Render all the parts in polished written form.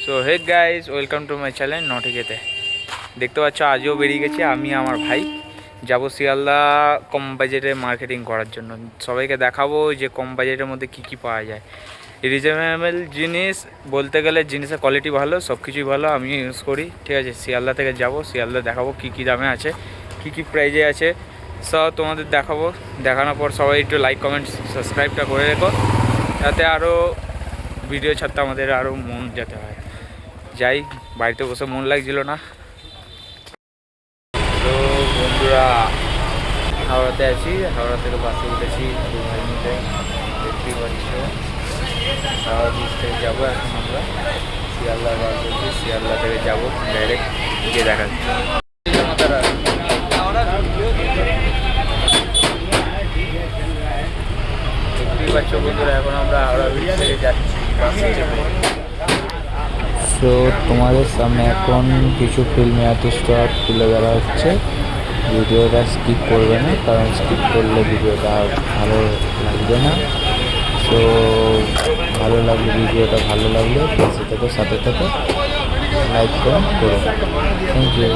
So hey guys, welcome to my channel নটিকেতে। দেখতে পাচ্ছ আজও বেরিয়ে গেছি আমি আমার ভাই, যাব শিয়ালদা কম বাজেটে মার্কেটিং করার জন্য। সবাইকে দেখাবো যে কম বাজেটের মধ্যে কী কী পাওয়া যায়। রিজনেবল জিনিস বলতে গেলে জিনিসের কোয়ালিটি ভালো, সব কিছুই ভালো, আমি ইউজ করি। ঠিক আছে, শিয়ালদা থেকে যাব, শিয়ালদা দেখাবো কী কী দামে আছে, কী কী প্রাইজে আছে, সব তোমাদের দেখাবো। দেখানোর পর সবাই একটু লাইক কমেন্ট সাবস্ক্রাইবটা করে রেখো, যাতে আরও ভিডিও ছাড়তে আমাদের আরও মন যেতে হয়। যাই, বাড়িতে বসে মন লাগছিল না। তো বন্ধুরা, হাওড়াতে আছি, হাওড়া থেকে বাসে উঠেছি দু ভাই মিলে, দেখতেই পাচ্ছ। হাওড়া ব্রিজ থেকে যাবো এখন আমরা শিয়ালদা বাস করছি, শিয়ালদা থেকে যাবো ডাইরেক্ট গিয়ে দেখা যাচ্ছে। দেখতেই পাচ্ছ বন্ধুরা, এখন আমরা হাওড়া ব্রিজ থেকে যাচ্ছি বাসে চেপে। সো তোমাদের সামনে এখন কিছু ফিল্মি আর্টিস্টরা তুলে ধরা হচ্ছে। ভিডিওটা স্কিপ করবে না, কারণ স্কিপ করলে ভিডিওটা ভালো লাগবে না। সো ভালো লাগলে ভিডিওটা ভালো লাগলে পাশে থেকে সাথে থেকে লাইক করো। Thank you.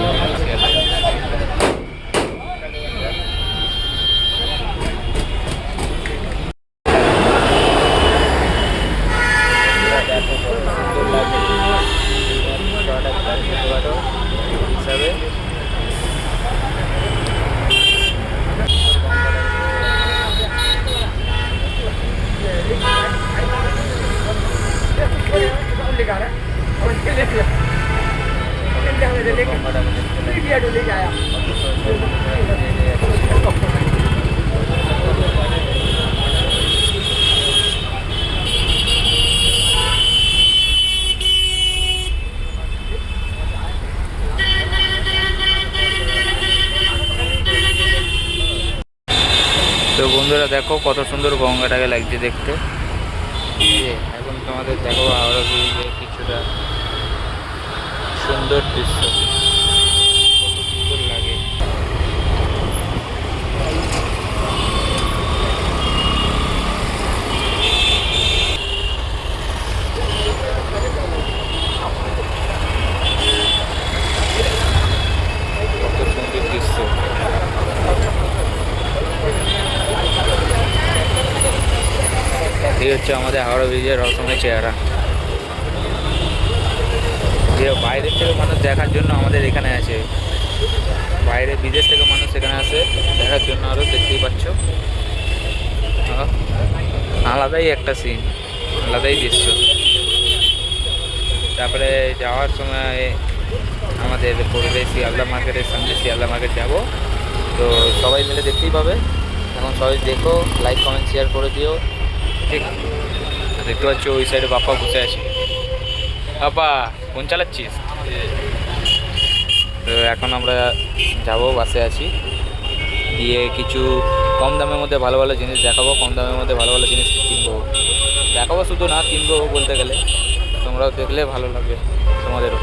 তো বন্ধুরা দেখো কত সুন্দর গঙ্গাটাকে লাগছে দেখতে। এখন তোমাদের দেখো হাওড়া ব্রিজে কিছুটা সুন্দর দৃশ্য, কত সুন্দর লাগে। কত সুন্দর দৃশ্য। এই হচ্ছে আমাদের হাওড়া ব্রিজের রহস্যময় চেহারা, যে বাইরের থেকে মানুষ দেখার জন্য আমাদের এখানে আছে। বাইরে বিদেশ থেকে মানুষ এখানে আসে দেখার জন্য, আরও দেখতেই পাচ্ছ। আলাদাই একটা সিন, আলাদাই দৃশ্য। তারপরে যাওয়ার সময় আমাদের পড়বে শিয়ালদা মার্কেটের সামনে, শিয়ালদা মার্কেট যাব। তো সবাই মিলে দেখতেই পাবে। এখন সবাই দেখো, লাইক কমেন্ট শেয়ার করে দিও। ঠিক, দেখতে পাচ্ছ ওই সাইডে বাপ্পা বসে আছে। বাপ্পা ফোন চালাচ্ছিস? তো এখন আমরা যাব, বাসে আছি, গিয়ে কিছু কম দামের মধ্যে ভালো ভালো জিনিস দেখাবো, কম দামের মধ্যে ভালো ভালো জিনিস কিনবো। দেখাবো শুধু না, কিনবো বলতে গেলে। তোমরাও দেখলে ভালো লাগবে তোমাদেরও।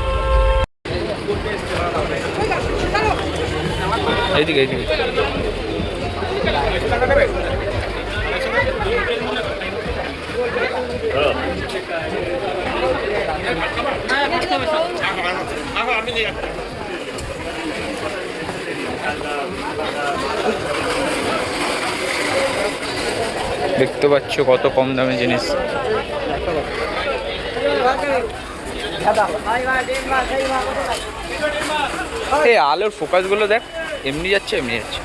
এইদিকে এইদিকে। দেখতে পাচ্ছ কত কম দামে জিনিস। এই আলোর ফোকাসগুলো দেখ, এমনি যাচ্ছে এমনি যাচ্ছে।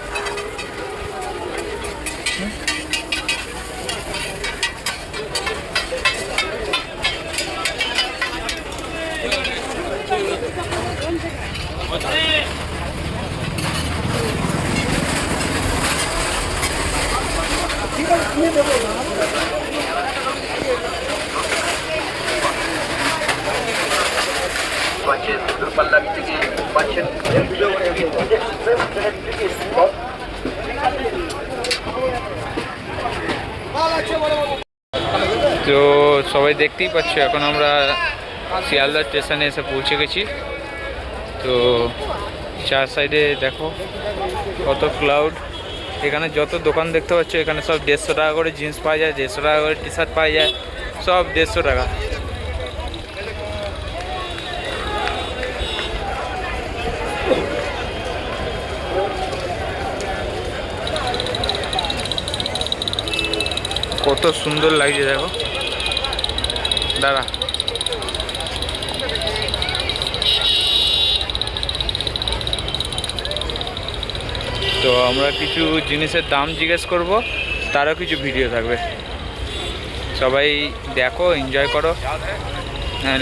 তো সবাই দেখতেই পাচ্ছ, এখন আমরা শিয়ালদা স্টেশনে এসে পৌঁছে গেছি। তো চার সাইডে দেখো কত ক্লাউড। এখানে যত দোকান দেখতে পাচ্ছ, এখানে সব 150 টাকা করে জিন্স পাওয়া যায়, 150 টাকা করে টি শার্ট পাওয়া যায়, সব 150 টাকা। কত সুন্দর লাগছে দেখো দাঁড়া। তো আমরা কিছু জিনিসের দাম জিজ্ঞেস করব, তারও কিছু ভিডিও থাকবে। সবাই দেখো, এনজয় করো,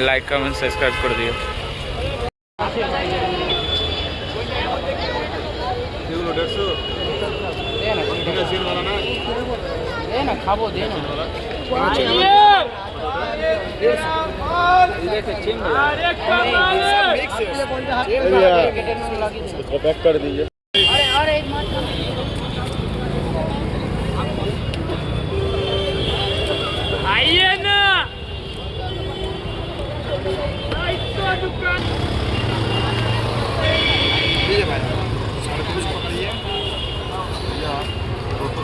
লাইক কমেন্ট সাবস্ক্রাইব করে দিও। খাবো पैक कर दीजिए। आइए ना दुकान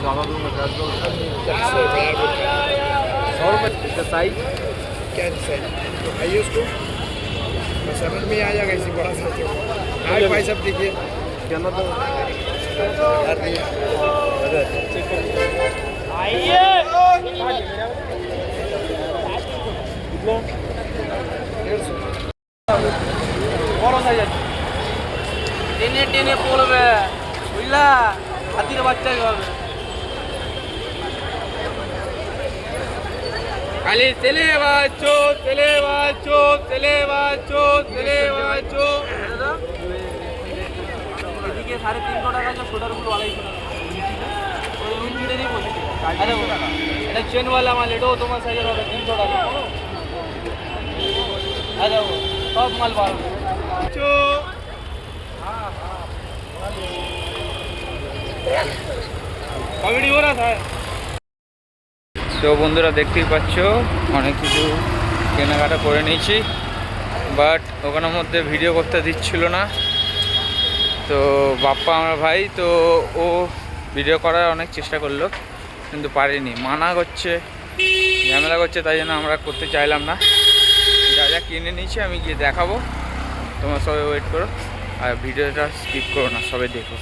ज़्यादा दूंगा 100 रुपये साइज क्या साइज तो खाइए उसको समझ में आ जाएगा इसी बड़ा सा आज भाई सब देखिए क्या तो आइए বড় সাইজ আছে টেনে টেনে পড়বে বুঝলা হাতির বাচ্চাই হবে খালি তেলে বাচ্চো তেলে বাচ্চো তেলে বাচ্চো তেলে বাচ্চো এদিকে 350 টাকা जो छोटा रूल वाला ही ওই উইন্ডিতে नहीं বলছি আরে এটা চেন वाला মাল এটাও তোমার সাইজের হবে 300 টাকা আরে সব মাল বার চো কমেডি हो रहा था। তো বন্ধুরা দেখতেই পাচ্ছ অনেক কিছু কেনাকাটা করে নিয়েছি, বাট ওখানের মধ্যে ভিডিও করতে দিচ্ছিল না। তো বাপ্পা আমার ভাই, তো ও ভিডিও করার অনেক চেষ্টা করলো কিন্তু পারেনি, মানা করছে, ঝামেলা করছে, তাই জন্য আমরা করতে চাইলাম না। যা যা কিনে নিয়েছি আমি গিয়ে দেখাবো, তোমরা সবাই ওয়েট করো আর ভিডিওটা স্কিপ করো না, সবাই দেখো।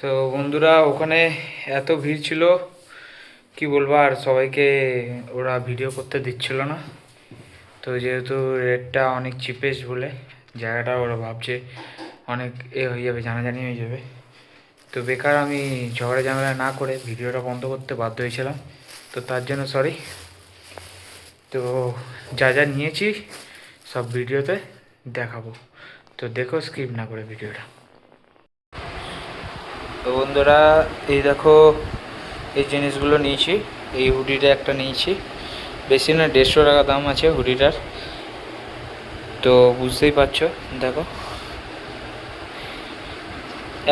তো বন্ধুরা ওখানে এত ভিড় ছিল কি বলবো, আর সবাইকে ওরা ভিডিও করতে দিচ্ছিল না। তো যেহেতু রেটটা অনেক চিপেস্ট বলে জায়গাটা ওরা ভাবছে অনেক হয়ে যাবে, জানাজানি হয়ে যাবে, তো বেকার আমি ঝগড়া ঝামেলা না করে ভিডিওটা বন্ধ করতে বাধ্য হয়েছিলাম। তো তার জন্য সরি। তো যা যা নিয়েছি সব ভিডিওতে দেখাবো, তো দেখো স্কিপ না করে ভিডিওটা। তো বন্ধুরা এই দেখো এই জিনিসগুলো নিয়েছি, এই হুডিটা একটা নিয়েছি, বেশি না 150 টাকা দাম আছে হুডিটার। তো বুঝতেই পারছো দেখো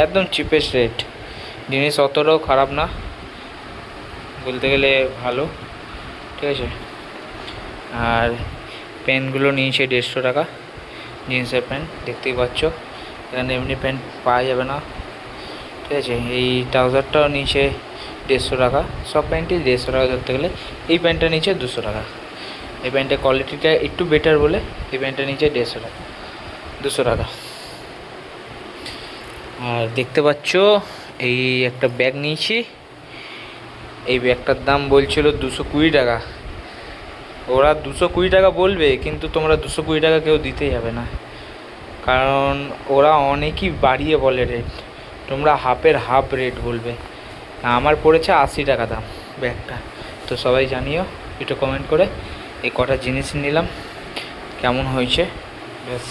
একদম চিপেস্ট রেট, জিনিস অতটাও খারাপ না, বলতে গেলে ভালো, ঠিক আছে। আর প্যান্টগুলো নিয়েছি 150 টাকা, জিন্সের প্যান্ট দেখতেই পাচ্ছ, এখানে এমনি প্যান্ট পাওয়া যাবে না, ঠিক আছে। এই ট্রাউজারটাও নিচে 150 টাকা, সব প্যান্টই 150 টাকা ধরতে গেলে। এই প্যান্টটা নিচে 200 টাকা, এই প্যান্টের কোয়ালিটিটা একটু বেটার বলে এই প্যান্টটা নিচে 150 টাকা, 200 টাকা। আর দেখতে পাচ্ছ এই একটা ব্যাগ নিয়েছি, এই ব্যাগটার দাম বলছিল 220 টাকা। ওরা 220 টাকা বলবে কিন্তু তোমরা 220 টাকা কেউ দিতে যাবে না, কারণ ওরা অনেকই বাড়িয়ে বলে রেট। তোমরা হাফের হাফ রেট বলবে। আমার পড়েছে 80 টাকা দাম ব্যাগটা। তো সবাই জানিও একটু কমেন্ট করে। এই কটা জিনিস নিলাম, কেমন হয়েছে ব্যাস।